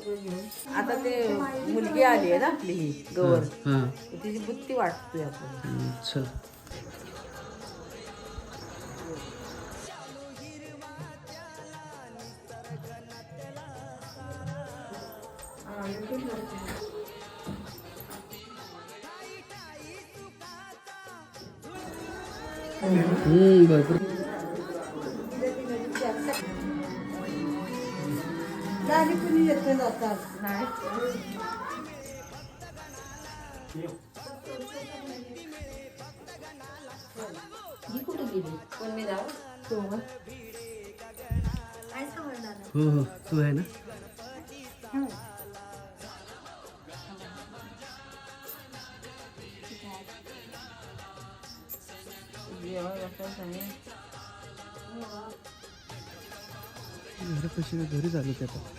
आता ते मुलगी आली आहे ना आपली ही गवर, तिची बुद्धी वाटतोय आपण. चल भरपूर गाडी कुणी येते जातात नाही. ही कुठे गेली पण मी जाऊ सोबत. हो हो तू आहे ना. घरी झालं ते आता.